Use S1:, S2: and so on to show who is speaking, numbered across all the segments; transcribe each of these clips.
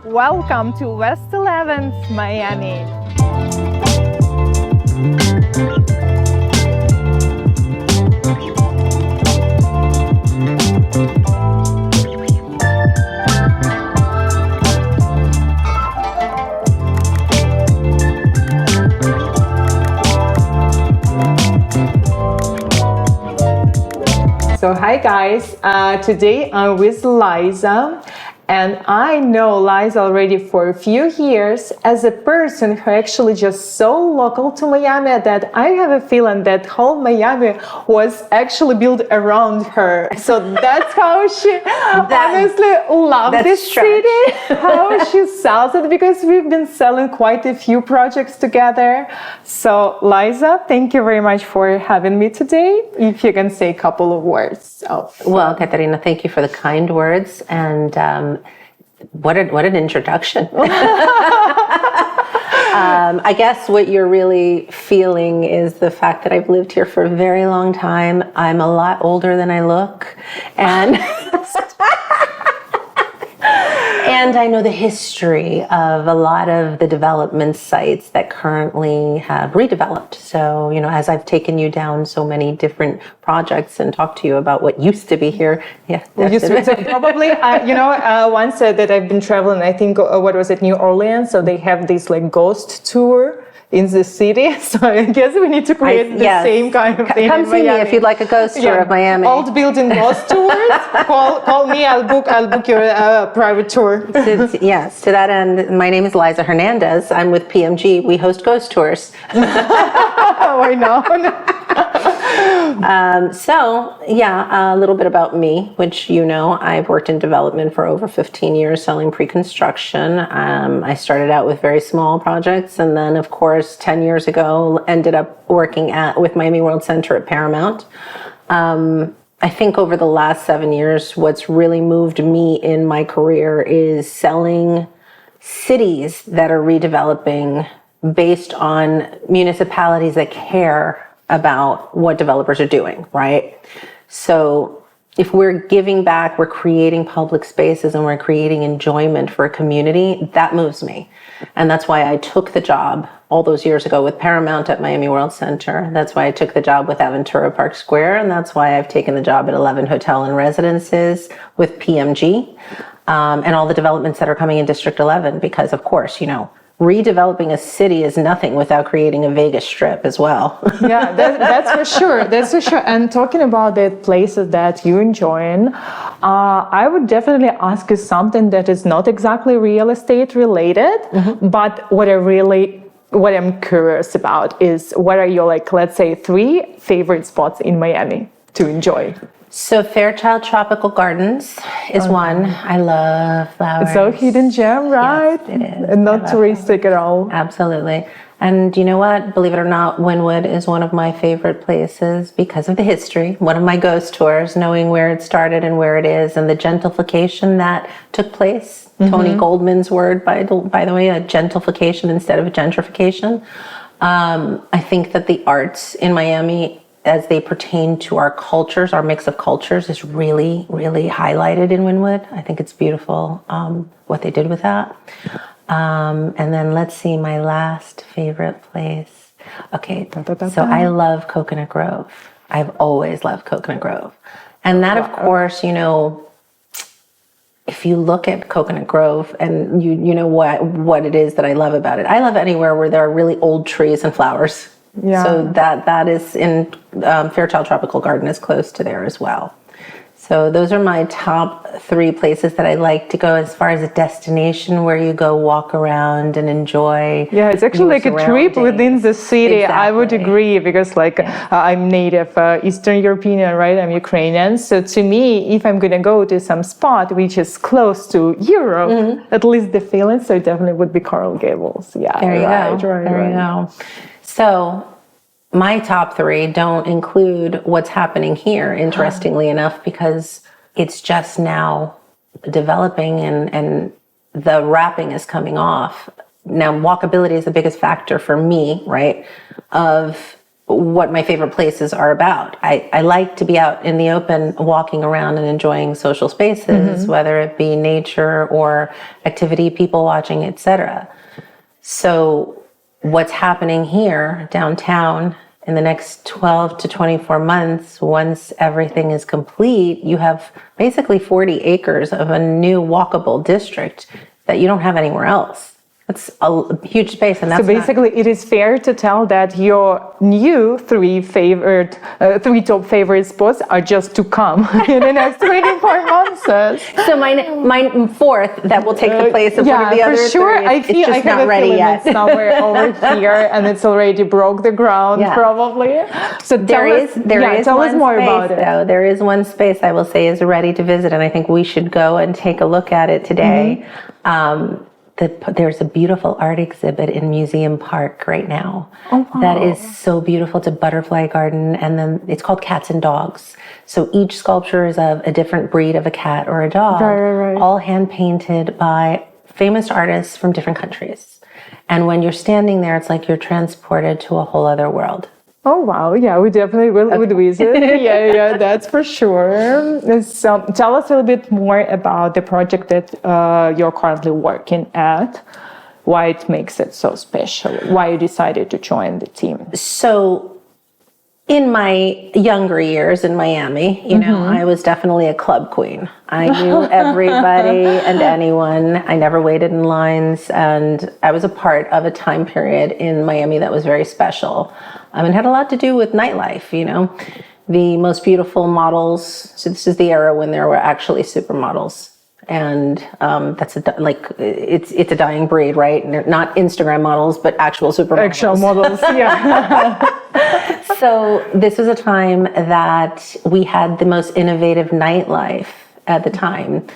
S1: Welcome to West 11th, Miami. So hi guys, today I'm with Liza, and I know Liza already for a few years as a person who actually just so local to Miami that I have a feeling that whole Miami was actually built around her. So that's how she honestly loves this city, how she sells it, because we've been selling quite a few projects together. So Liza, thank you very much for having me today. If you can say a couple of words.
S2: Well, Katerina, thank you for the kind words, and what an introduction. I guess what you're really feeling is the fact that I've lived here for a very long time. I'm a lot older than I look, and and I know the history of a lot of the development sites that currently have redeveloped. So, you know, as I've taken you down so many different projects and talked to you about what used to be here. Yeah.
S1: So probably, once that I've been traveling, I think, what was it, New Orleans? So they have this like ghost tour in the city. So I guess we need to create the same kind of thing.
S2: Come see me if you'd like a ghost tour of Miami.
S1: Old building ghost tours. Call me. I'll book your private tour.
S2: Yes, to that end, my name is Liza Hernandez. I'm with PMG. We host ghost tours.
S1: I know.
S2: A little bit about me, which you know, I've worked in development for over 15 years selling pre-construction. I started out with very small projects, and then of course 10 years ago ended up working with Miami World Center at Paramount. I think over the last 7 years, what's really moved me in my career is selling cities that are redeveloping based on municipalities that care about what developers are doing, right? So if we're giving back, we're creating public spaces and we're creating enjoyment for a community, that moves me. And that's why I took the job all those years ago with Paramount at Miami World Center. That's why I took the job with Aventura Park Square. And that's why I've taken the job at 11 Hotel and Residences with PMG, and all the developments that are coming in District 11, because of course, you know, redeveloping a city is nothing without creating a Vegas Strip as well.
S1: Yeah, that's for sure. That's for sure. And talking about the places that you enjoy, I would definitely ask you something that is not exactly real estate related, but what I'm curious about is what are your, like, let's say 3 favorite spots in Miami to enjoy?
S2: So Fairchild Tropical Gardens is one. I love flowers.
S1: It's a hidden gem, right?
S2: Yes, it is.
S1: And not touristic at all.
S2: Absolutely. And you know what? Believe it or not, Wynwood is one of my favorite places because of the history. One of my ghost tours, knowing where it started and where it is, and the gentrification that took place. Tony Goldman's word, by the way, a gentrification instead of a gentrification. I think that the arts in Miami, as they pertain to our cultures, our mix of cultures, is really, really highlighted in Wynwood. I think it's beautiful what they did with that. And then let's see, my last favorite place. Okay, so I love Coconut Grove. I've always loved Coconut Grove. And that, of course, you know, if you look at Coconut Grove and you know what it is that I love about it. I love anywhere where there are really old trees and flowers. Yeah. So that is in Fairchild Tropical Garden is close to there as well. So those are my top 3 places that I like to go as far as a destination where you go walk around and enjoy.
S1: Yeah, it's actually like a trip within the city. Exactly. I would agree because I'm native Eastern European, right? I'm Ukrainian. So to me, if I'm going to go to some spot which is close to Europe, at least the feeling, so it definitely would be Coral Gables. Yeah,
S2: there you go. So my top 3 don't include what's happening here, interestingly enough, because it's just now developing and the wrapping is coming off. Now, walkability is the biggest factor for me, right, of what my favorite places are about. I like to be out in the open, walking around and enjoying social spaces, whether it be nature or activity, people watching, etc. So what's happening here downtown in the next 12 to 24 months, once everything is complete, you have basically 40 acres of a new walkable district that you don't have anywhere else. It's a huge space, and that's
S1: so basically, it is fair to tell that your new three top favorite spots are just to come in the next 24 months.
S2: So my fourth that will take the place of one of the other
S1: for sure.
S2: three.
S1: I feel
S2: it's just not ready yet.
S1: It's somewhere over here, and it's already broke the ground, probably. So
S2: there is
S1: tell us more about it.
S2: Though. There is one space I will say is ready to visit, and I think we should go and take a look at it today. There's a beautiful art exhibit in Museum Park right now. Oh, wow. That is so beautiful. It's a butterfly garden, and then it's called Cats and Dogs. So each sculpture is of a different breed of a cat or a dog, all hand painted by famous artists from different countries. And when you're standing there, it's like you're transported to a whole other world.
S1: Oh, wow. Yeah, we definitely would visit. Yeah, that's for sure. So tell us a little bit more about the project that you're currently working at, why it makes it so special, why you decided to join the team.
S2: So in my younger years in Miami, you know, I was definitely a club queen. I knew everybody and anyone. I never waited in lines, and I was a part of a time period in Miami that was very special. And had a lot to do with nightlife, you know. The most beautiful models, so this is the era when there were actually supermodels. And it's a dying breed, right? And they're not Instagram models, but actual supermodels.
S1: Actual models, yeah.
S2: So this was a time that we had the most innovative nightlife at the time,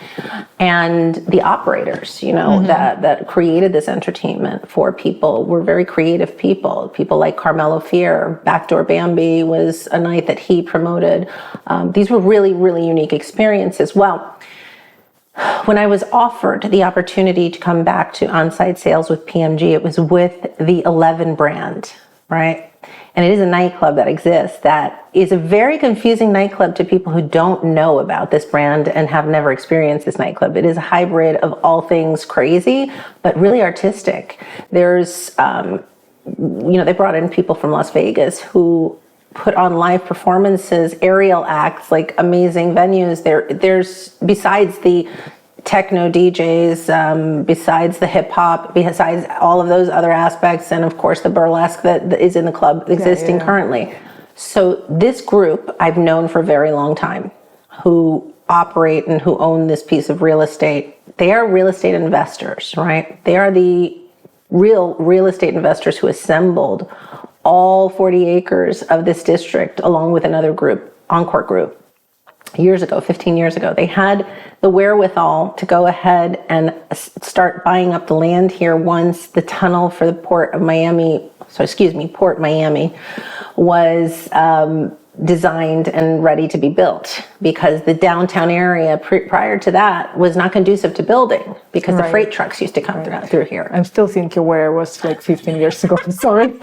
S2: and the operators, you know, that created this entertainment for people were very creative people. People like Carmelo Fear, Backdoor Bambi was a night that he promoted. These were really, really unique experiences. Well, when I was offered the opportunity to come back to on-site sales with PMG, it was with the 11 brand, right? And it is a nightclub that exists that is a very confusing nightclub to people who don't know about this brand and have never experienced this nightclub. It is a hybrid of all things crazy, but really artistic. There's, they brought in people from Las Vegas who put on live performances, aerial acts, like amazing venues. There's, besides the techno DJs, besides the hip hop, besides all of those other aspects, and of course the burlesque that is in the club existing currently. So this group I've known for a very long time, who operate and who own this piece of real estate. They are real estate investors, right? They are the real estate investors who assembled all 40 acres of this district along with another group, Encore Group. Years ago, 15 years ago, they had the wherewithal to go ahead and start buying up the land here once the tunnel for the Port Miami was designed and ready to be built, because the downtown area prior to that was not conducive to building because the freight trucks used to come through here.
S1: I'm still thinking where I was like 15 years ago. Sorry.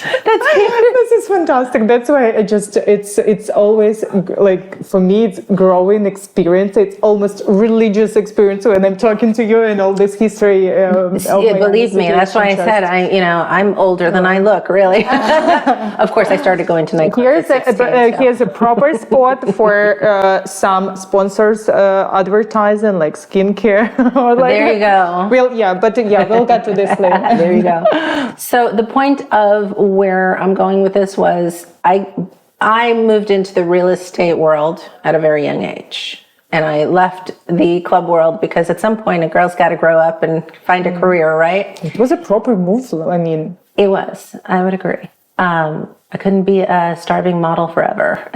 S1: This is fantastic. That's why it's always like, for me, it's growing experience. It's almost religious experience when I'm talking to you and all this history.
S2: Believe me, that's why I said I'm older than I look. Really. Of course, I started going to nightclubs.
S1: Here's a proper spot for some sponsors advertising, like skincare.
S2: There you go.
S1: We'll get to this later.
S2: There you go. So the point of where I'm going with this was I moved into the real estate world at a very young age, and I left the club world because at some point a girl's got to grow up and find a career, right?
S1: It was a proper move. I mean,
S2: it was. I would agree. I couldn't be a starving model forever.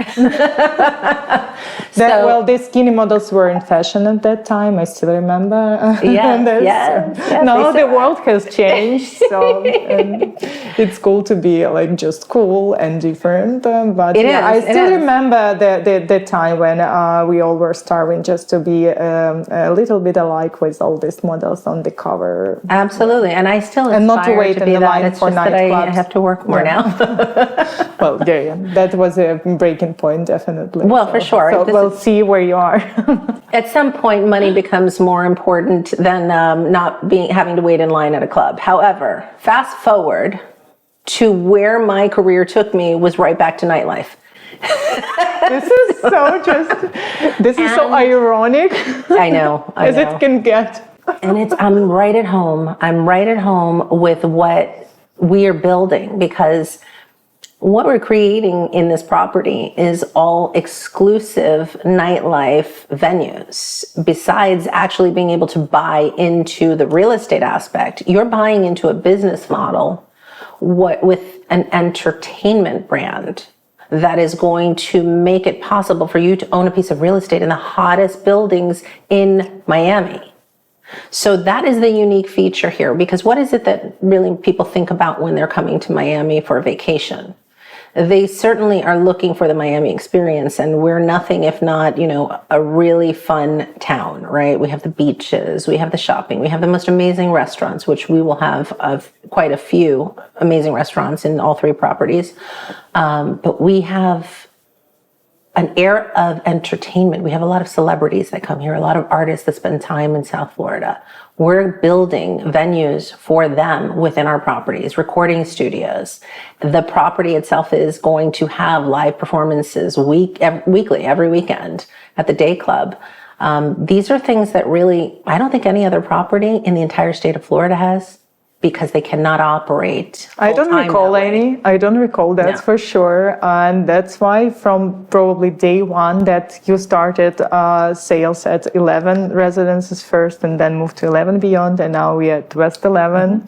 S1: Well, the skinny models were in fashion at that time. I still remember.
S2: Yes,
S1: now the world has changed, so it's cool to be like just cool and different. But I still remember the time when we all were starving just to be a little bit alike with all these models on the cover.
S2: Absolutely, and I still
S1: and not to wait in the line for nightclubs.
S2: I have to work more now.
S1: Well, that was a breaking point, definitely.
S2: Well, for sure.
S1: So we'll see where you are.
S2: At some point, money becomes more important than having to wait in line at a club. However, fast forward to where my career took me was right back to nightlife.
S1: This is so ironic.
S2: I know.
S1: As it can get.
S2: And I'm right at home. I'm right at home with what we are building, because what we're creating in this property is all exclusive nightlife venues. Besides actually being able to buy into the real estate aspect, you're buying into a business model with an entertainment brand that is going to make it possible for you to own a piece of real estate in the hottest buildings in Miami. So that is the unique feature here, because what is it that really people think about when they're coming to Miami for a vacation? They certainly are looking for the Miami experience, and we're nothing if not, a really fun town, right? We have the beaches, we have the shopping, we have the most amazing restaurants, which we will have quite a few amazing restaurants in all three properties. But we have an air of entertainment. We have a lot of celebrities that come here, a lot of artists that spend time in South Florida. We're building venues for them within our properties, recording studios. The property itself is going to have live performances weekly, every weekend at the day club. These are things that really, I don't think any other property in the entire state of Florida has, because they cannot operate.
S1: I don't recall any. I don't recall, that's for sure. And that's why from probably day one that you started sales at 11 residences first and then moved to 11 Beyond, and now we're at West 11,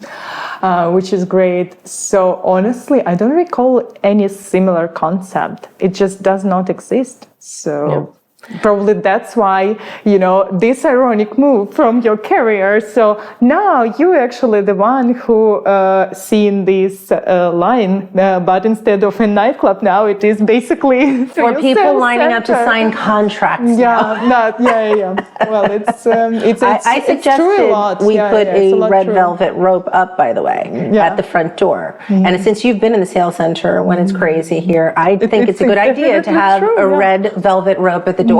S1: which is great. So honestly, I don't recall any similar concept. It just does not exist. So probably that's why, this ironic move from your career. So now you're actually the one who seen this line, but instead of a nightclub, now it is basically
S2: for people lining up to sign contracts.
S1: Well,
S2: I suggested we put a red velvet rope up, by the way, at the front door. And since you've been in the sales center when it's crazy here, I think it's a good idea to have a red velvet rope at the door.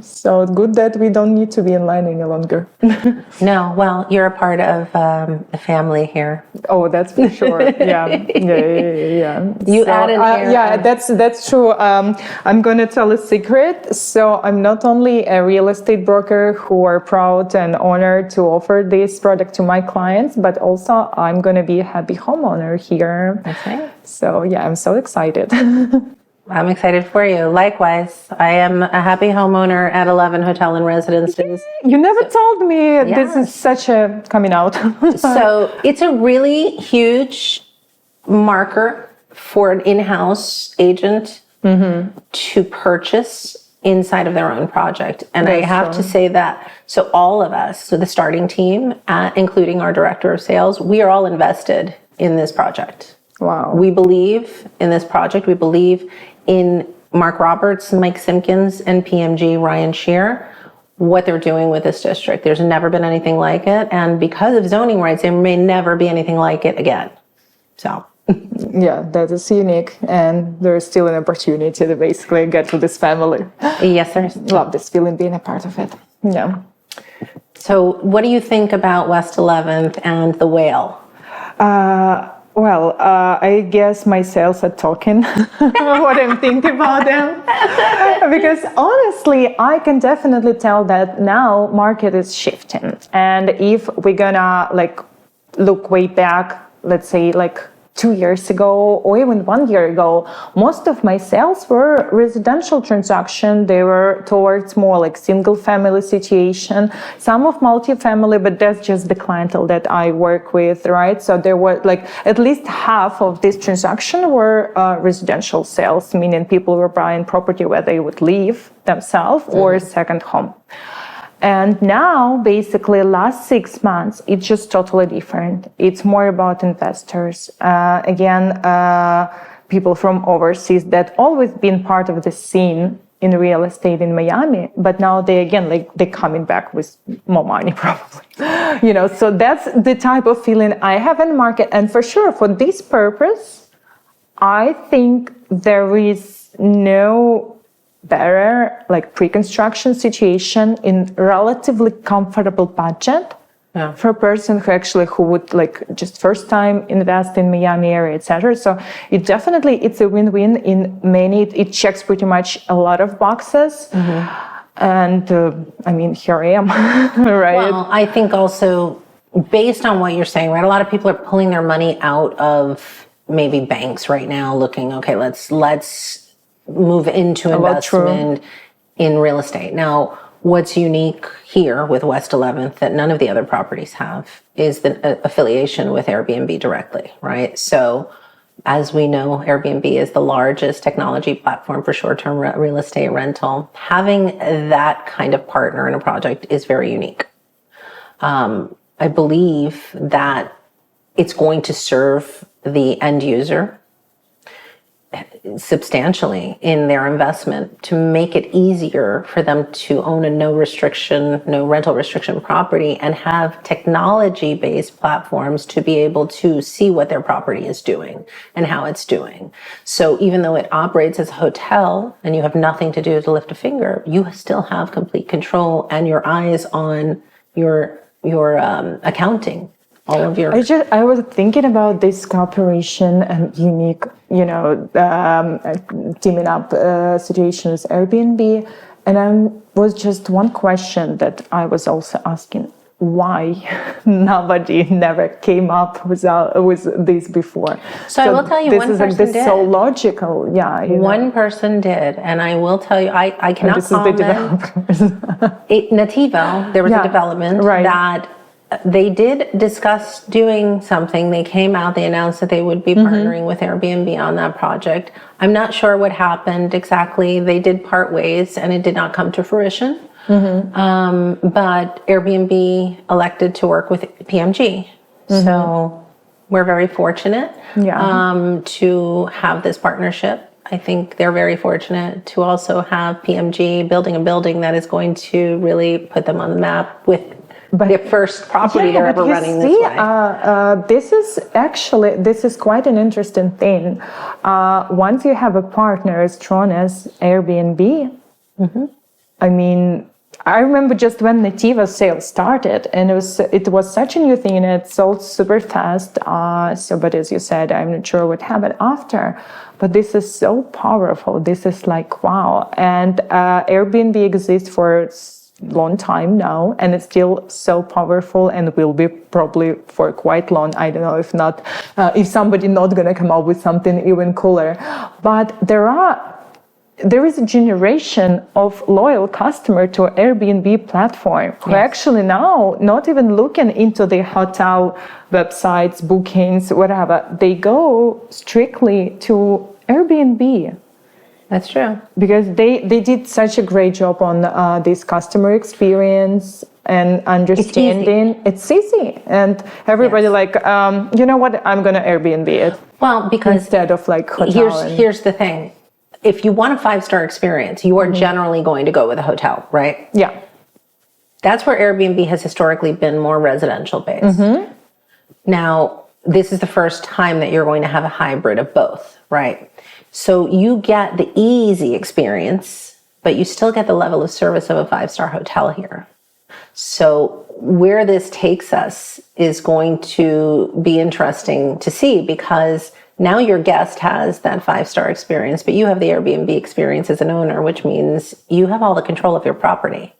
S1: So good that we don't need to be in line any longer.
S2: No, well, you're a part of the family here.
S1: Oh, that's for sure.
S2: You add an air.
S1: That's true. I'm gonna tell a secret. So I'm not only a real estate broker who are proud and honored to offer this product to my clients, but also I'm gonna be a happy homeowner here.
S2: Okay.
S1: So I'm so excited.
S2: I'm excited for you. Likewise, I am a happy homeowner at 11 Hotel and Residences.
S1: You never told me this is such a coming out.
S2: So it's a really huge marker for an in-house agent to purchase inside of their own project. And I have to say that, so all of us, so the starting team, including our director of sales, we are all invested in this project.
S1: Wow.
S2: We believe in this project. We believe in Mark Roberts, Mike Simpkins, and PMG Ryan Shear, what they're doing with this district. There's never been anything like it. And because of zoning rights, there may never be anything like it again. So.
S1: That is unique. And there's still an opportunity to basically get to this family.
S2: Yes, sir.
S1: Love this feeling, being a part of it. Yeah.
S2: So what do you think about West 11th and the Whale?
S1: Well, I guess my sales are talking what I'm thinking about them. Because honestly, I can definitely tell that now market is shifting. And if we're gonna look way back, let's say 2 years ago or even 1 year ago, most of my sales were residential transaction. They were towards more like single family situation, some of multifamily, but that's just the clientele that I work with, right? So there were like at least half of this transaction were residential sales, meaning people were buying property where they would live themselves or a second home. And now, basically, last 6 months, it's just totally different. It's more about investors. People from overseas that always been part of the scene in real estate in Miami, but now they're coming back with more money, probably. So that's the type of feeling I have in the market. And for sure, for this purpose, I think there is no better pre-construction situation in relatively comfortable budget for a person who would just first time invest in Miami area, etc. So it's a win-win in many. It checks pretty much a lot of boxes. And here I am. Right.
S2: Well, I think also based on what you're saying, right, a lot of people are pulling their money out of maybe banks right now, looking, okay, let's move into investment in real estate. Now, what's unique here with West 11th that none of the other properties have is the affiliation with Airbnb directly, right? So as we know, Airbnb is the largest technology platform for short-term real estate rental. Having that kind of partner in a project is very unique. I believe that it's going to serve the end user substantially in their investment to make it easier for them to own a no rental restriction property and have technology-based platforms to be able to see what their property is doing and how it's doing. So even though it operates as a hotel and you have nothing to do to lift a finger, you still have complete control and your eyes on your accounting.
S1: I was thinking about this cooperation and unique, teaming up situations Airbnb, and was just one question that I was also asking: why nobody never came up with this before?
S2: So I will tell you, one person did.
S1: So logical, yeah.
S2: One person did, and I will tell you, I cannot comment.
S1: This is the developers.
S2: Nativo, there was a development that they did discuss doing something. They came out, they announced that they would be partnering with Airbnb on that project. I'm not sure what happened exactly. They did part ways and it did not come to fruition. But Airbnb elected to work with PMG. So we're very fortunate to have this partnership. I think they're very fortunate to also have PMG building a building that is going to really put them on the map with the first property they're ever running this way. This is quite an interesting thing. Once you have a partner as strong as Airbnb, I remember just when Nativo sales started, and it was such a new thing, and it sold super fast. But as you said, I'm not sure what happened after. But this is so powerful. This is wow. And Airbnb exists for long time now, and it's still so powerful and will be probably for quite long. I don't know if somebody not gonna come up with something even cooler. But there is a generation of loyal customer to Airbnb platform who actually now not even looking into the hotel websites, bookings, whatever. They go strictly to Airbnb. That's true.
S1: Because they did such a great job on this customer experience and understanding. It's easy. And everybody you know what, I'm going to Airbnb it.
S2: Well, because
S1: instead of hotel.
S2: Here's the thing. If you want a 5-star experience, you are generally going to go with a hotel, right?
S1: Yeah.
S2: That's where Airbnb has historically been more residential based. Now, this is the first time that you're going to have a hybrid of both, right? So you get the easy experience, but you still get the level of service of a 5-star hotel here. So where this takes us is going to be interesting to see, because now your guest has that 5-star experience, but you have the Airbnb experience as an owner, which means you have all the control of your property.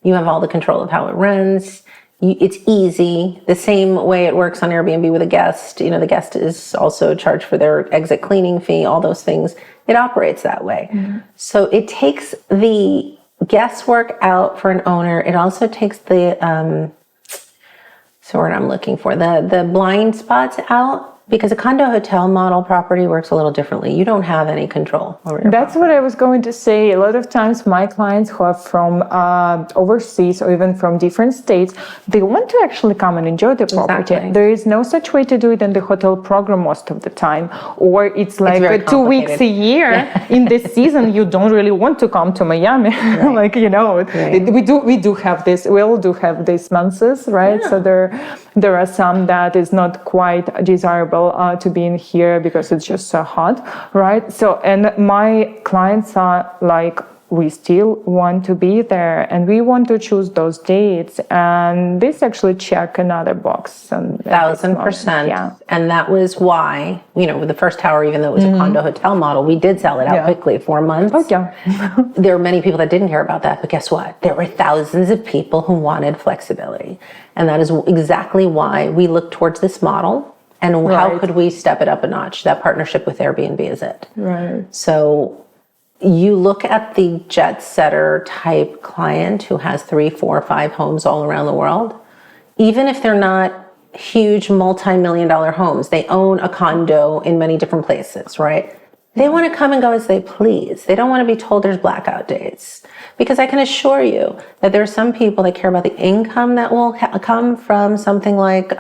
S2: You have all the control of how it runs. It's easy. The same way it works on Airbnb with a guest. The guest is also charged for their exit cleaning fee, all those things. It operates that way. So it takes the guesswork out for an owner. It also takes the, word I'm looking for, the blind spots out. Because a condo hotel model property works a little differently. You don't have any control over your
S1: That's what I was going to say. A lot of times my clients who are from overseas or even from different states, they want to actually come and enjoy the property.
S2: Exactly.
S1: There is no such way to do it in the hotel program most of the time. Or it's like 2 weeks a year. In this season, you don't really want to come to Miami.
S2: Right.
S1: We do have this, we all do have these months, right? Yeah. So there are some that is not quite desirable to be in here because it's just so hot, right? So, and my clients are like, we still want to be there and we want to choose those dates, and this actually check another box.
S2: 1,000%.
S1: Yeah.
S2: And that was why, with the first tower, even though it was a condo hotel model, we did sell it out quickly, 4 months.
S1: Oh, yeah.
S2: There were many people that didn't care about that, but guess what? There were thousands of people who wanted flexibility. And that is exactly why we looked towards this model. And how could we step it up a notch? That partnership with Airbnb is it.
S1: Right.
S2: So you look at the jet setter type client who has 3, 4, 5 homes all around the world. Even if they're not huge multi-million-dollar homes, they own a condo in many different places, right? They want to come and go as they please. They don't want to be told there's blackout days. Because I can assure you that there are some people that care about the income that will come from something like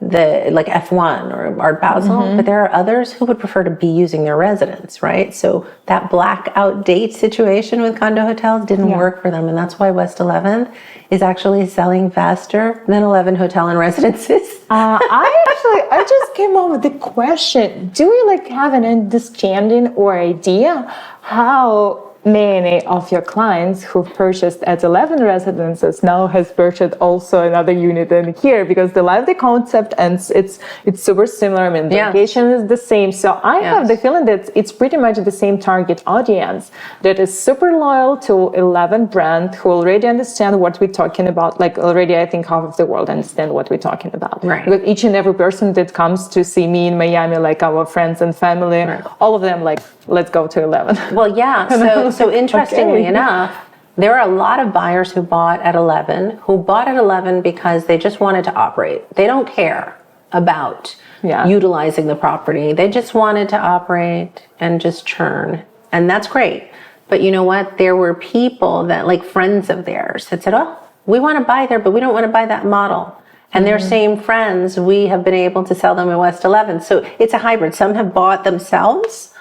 S2: F1 or Art Basel, but there are others who would prefer to be using their residence, right? So that blackout date situation with condo hotels didn't work for them, and that's why West 11th is actually selling faster than 11 Hotel and Residences.
S1: I just came up with the question: do you have an understanding or idea how many of your clients who've purchased at 11 Residences now has purchased also another unit in here, because they love the concept and it's super similar. I mean, the location is the same. So I have the feeling that it's pretty much the same target audience that is super loyal to 11 brand, who already understand what we're talking about. Already, I think half of the world understand what we're talking about.
S2: Right.
S1: Because each and every person that comes to see me in Miami, our friends and family, all of them let's go to 11.
S2: Well, yeah. So interestingly enough, there are a lot of buyers who bought at 11 because they just wanted to operate. They don't care about utilizing the property. They just wanted to operate and just churn. And that's great. But you know what? There were people that, friends of theirs, that said, oh, we want to buy there, but we don't want to buy that model. And their same friends, we have been able to sell them at West 11. So it's a hybrid. Some have bought themselves,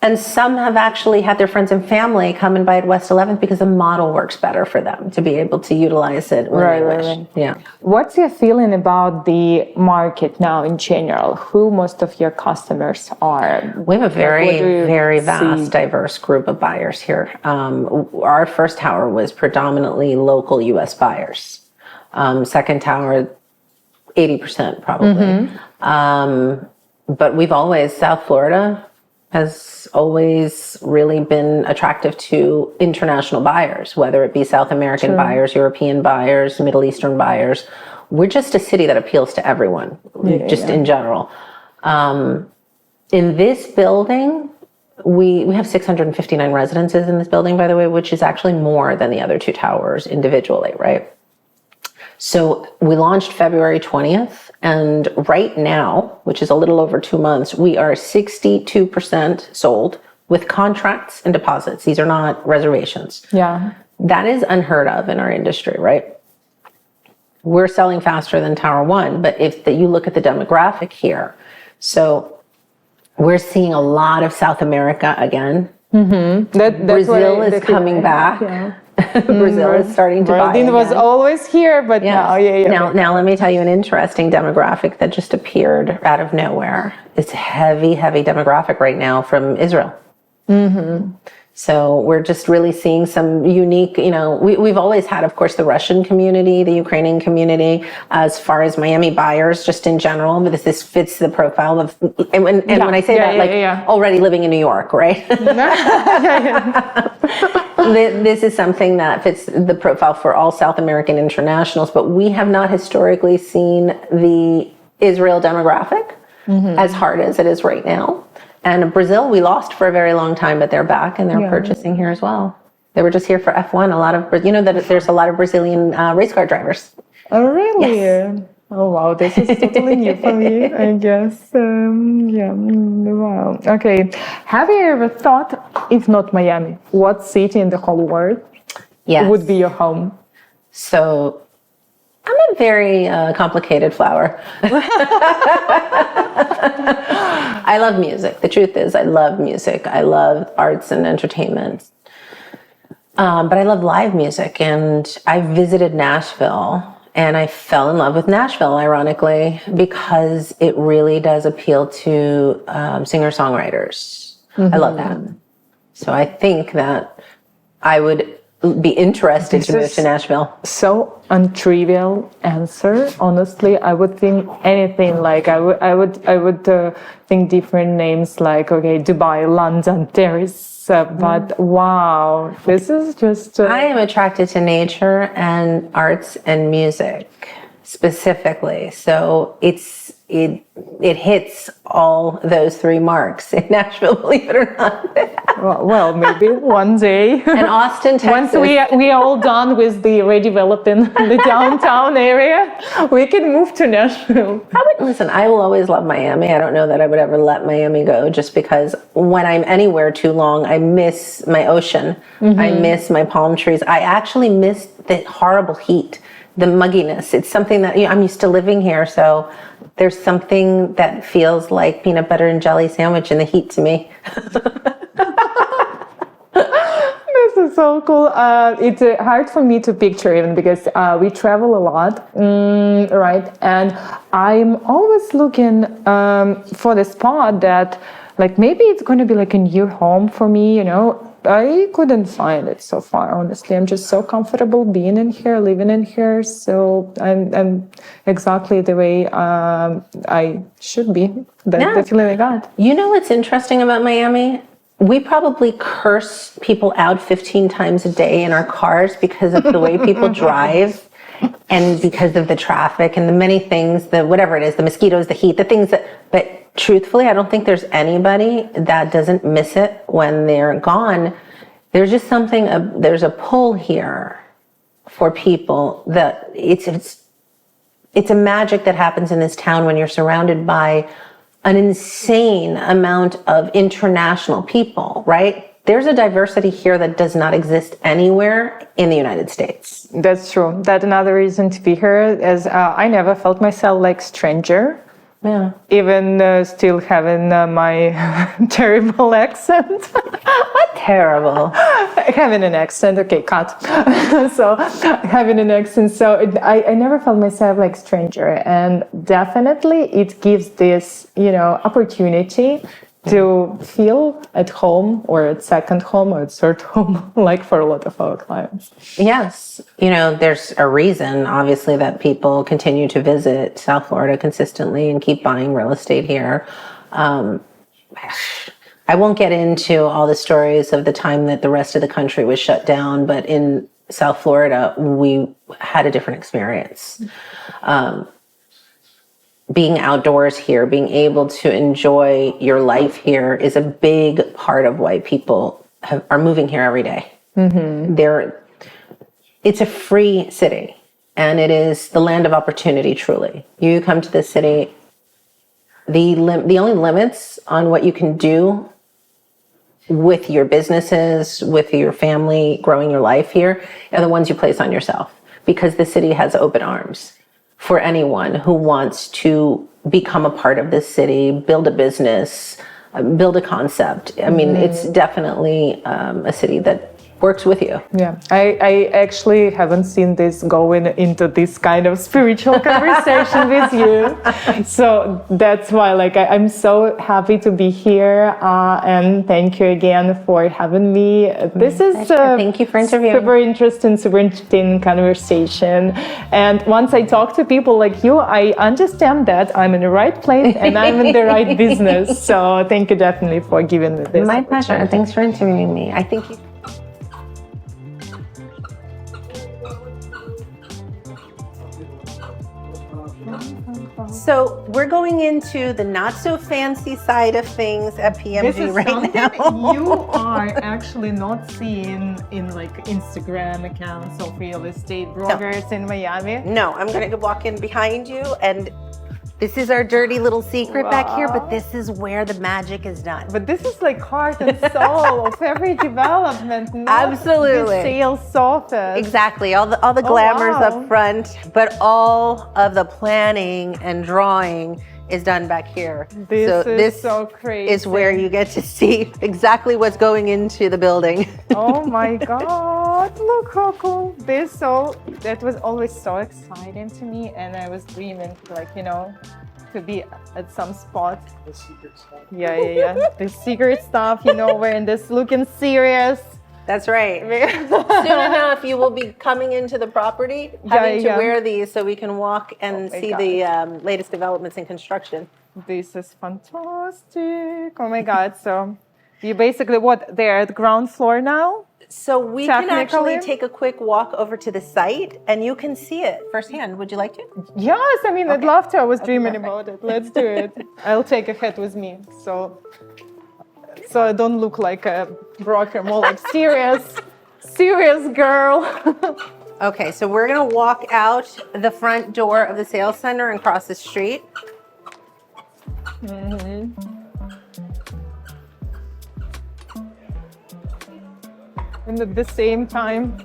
S2: and some have actually had their friends and family come and buy at West 11th because the model works better for them to be able to utilize it when they wish. Right. Yeah.
S1: What's your feeling about the market now in general? Who most of your customers are?
S2: We have a very vast, diverse group of buyers here. Our first tower was predominantly local U.S. buyers. Second tower, 80% probably. But we've always, South Florida has always really been attractive to international buyers, whether it be South American buyers, European buyers, Middle Eastern buyers. We're just a city that appeals to everyone, in general. In this building, we have 659 residences in this building, by the way, which is actually more than the other 2 towers individually, right? So we launched February 20th, and right now, which is a little over 2 months, we are 62% sold with contracts and deposits. These are not reservations.
S1: Yeah.
S2: That is unheard of in our industry, right? We're selling faster than Tower 1, but if you look at the demographic here, so we're seeing a lot of South America again. Brazil is coming back. Yeah. Brazil is starting to buy again.
S1: Was always here, but now,
S2: Now, let me tell you an interesting demographic that just appeared out of nowhere. It's a heavy demographic right now from Israel. So we're just really seeing some unique, we've always had, of course, the Russian community, the Ukrainian community, as far as Miami buyers, just in general, but this fits the profile of, and when I say already living in New York, right? This is something that fits the profile for all South American internationals, but we have not historically seen the Israel demographic as hard as it is right now. And Brazil, we lost for a very long time, but they're back and they're purchasing here as well. They were just here for F1. A lot of, that there's a lot of Brazilian race car drivers.
S1: Oh, really?
S2: Yes.
S1: Oh, wow. This is totally new for me, I guess. Wow. Okay. Have you ever thought, if not Miami, what city in the whole world would be your home?
S2: So I'm a very complicated flower. I love music. The truth is, I love music. I love arts and entertainment. But I love live music. And I visited Nashville. And I fell in love with Nashville, ironically, because it really does appeal to singer-songwriters. I love that. So I think that I would be interested to move to Nashville.
S1: So untrivial answer. Honestly, I would think anything like I would think different names like Dubai, London, Paris. But wow, this is just...
S2: I am attracted to nature and arts and music specifically. So it hits all those three marks in Nashville, believe it or not.
S1: Well, maybe one day.
S2: And Austin, Texas.
S1: Once we are all done with the redeveloping the downtown area, we can move to Nashville.
S2: Listen, I will always love Miami. I don't know that I would ever let Miami go, just because when I'm anywhere too long, I miss my ocean. I miss my palm trees. I actually miss the horrible heat, the mugginess. It's something that I'm used to living here. So there's something that feels like peanut butter and jelly sandwich in the heat to me.
S1: This is so cool. It's hard for me to picture even because we travel a lot, right? And I'm always looking for the spot that maybe it's going to be a new home for me, I couldn't find it so far, honestly. I'm just so comfortable being in here, living in here. So I'm exactly the way I should be. The feeling I got.
S2: You know what's interesting about Miami? We probably curse people out 15 times a day in our cars because of the way people drive and because of the traffic and the many things, whatever it is, the mosquitoes, the heat, the things but truthfully, I don't think there's anybody that doesn't miss it when they're gone. There's just something, there's a pull here for people that it's a magic that happens in this town when you're surrounded by an insane amount of international people, right? There's a diversity here that does not exist anywhere in the United States.
S1: That's true. That's another reason to be here, as I never felt myself like stranger.
S2: Yeah.
S1: Even still having my terrible accent.
S2: What terrible?
S1: Having an accent, okay, cut. So having an accent, so I never felt myself like stranger, and definitely it gives this, opportunity to feel at home or at second home or at third home, like for a lot of our clients.
S2: Yes. There's a reason, obviously, that people continue to visit South Florida consistently and keep buying real estate here. I won't get into all the stories of the time that the rest of the country was shut down, but in South Florida, we had a different experience. Being outdoors here, being able to enjoy your life here is a big part of why people are moving here every day. It's a free city, and it is the land of opportunity, truly. You come to this city, the only limits on what you can do with your businesses, with your family, growing your life here, are the ones you place on yourself, because the city has open arms for anyone who wants to become a part of this city, build a business, build a concept. I mean, it's definitely a city that works with you.
S1: Yeah, I actually haven't seen this going into this kind of spiritual conversation with you. So that's why I'm so happy to be here, and thank you again for having me. This is
S2: thank you for interviewing.
S1: Super interesting conversation. And once I talk to people like you, I understand that I'm in the right place and I'm in the right business. So thank you definitely for giving me this.
S2: My pleasure. Thanks for interviewing me. I think you So we're going into the not so fancy side of things at PMG
S1: This is
S2: right
S1: something
S2: now.
S1: you are actually not seeing in like Instagram accounts of real estate bloggers in Miami.
S2: No, I'm going to walk in behind you, and this is our dirty little secret back here, but this is where the magic is done.
S1: But this is like heart and soul of every development. Not
S2: Absolutely.
S1: The sales office.
S2: Exactly. All the glamour's
S1: wow.
S2: up front, but all of the planning and drawing is done back here.
S1: This is so crazy.
S2: Is where you get to see exactly what's going into the building.
S1: Oh my God, look how cool. That was always so exciting to me, and I was dreaming, like, you know, to be at some spot.
S3: The secret stuff.
S1: Yeah. The secret stuff, you know, wearing this looking serious.
S2: That's right. Soon enough, you will be coming into the property, having to wear these so we can walk and see the latest developments in construction.
S1: This is fantastic. Oh my God. So you basically, they're at the ground floor now?
S2: So we can actually take a quick walk over to the site and you can see it firsthand. Would you like to?
S1: Yes, I mean, I'd love to. I was dreaming about it. Let's do it. I'll take a hat with me. So I don't look like a broker, more like serious girl.
S2: Okay, so we're gonna walk out the front door of the sales center and cross the street.
S1: Mm-hmm. And at the same time,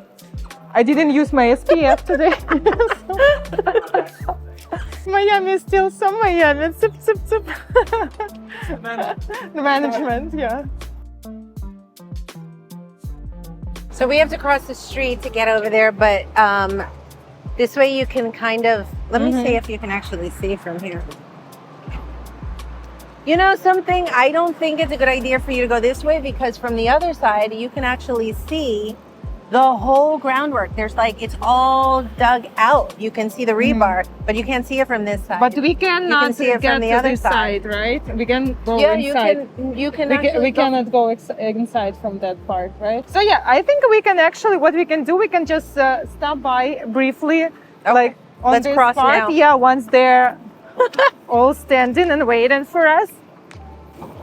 S1: I didn't use my SPF today. Miami is still so Miami. Sip. The management, yeah.
S2: So we have to cross the street to get over there, but this way you can kind of, let me see if you can actually see from here. You know something, I don't think it's a good idea for you to go this way because from the other side, you can actually see the whole groundwork. There's like, it's all dug out. You can see the rebar, but you can't see it from this side.
S1: But we cannot
S2: see it from the other side,
S1: right? We can go
S2: inside.
S1: We cannot go inside from that part, right? So yeah, I think we can actually, what we can do, we can just stop by briefly, like on
S2: Let's
S1: this
S2: cross
S1: part.
S2: now.
S1: Yeah, once they're all standing and waiting for us.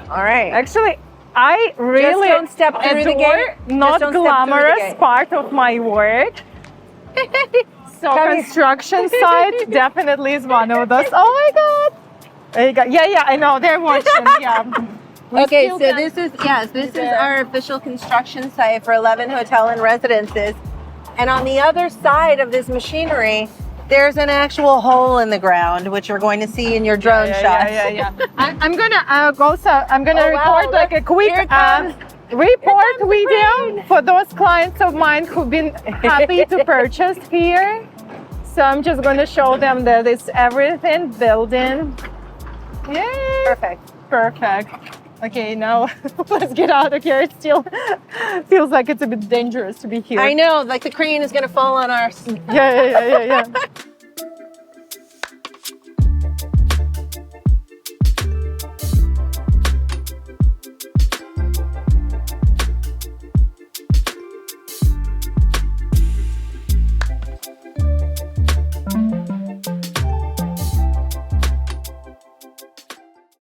S2: All right.
S1: Actually, I really
S2: don't step through the gate.
S1: Not
S2: Just don't step through the
S1: glamorous
S2: gate.
S1: part of my work. So construction site definitely is one of those. Oh my God. There you go. Yeah, I know. They're watching. Yeah.
S2: Okay, so this is our official construction site for 11 Hotel and Residences. And on the other side of this machinery, there's an actual hole in the ground, which you're going to see in your drone shots.
S1: Yeah. I'm gonna record like a quick
S2: Here
S1: report video for those clients of mine who've been happy to purchase here. So I'm just gonna show them that it's everything built in. Yay! Perfect. Okay, now let's get out of here. It still feels like it's a bit dangerous to be here.
S2: I know, like the crane is going to fall on our...
S1: Yeah.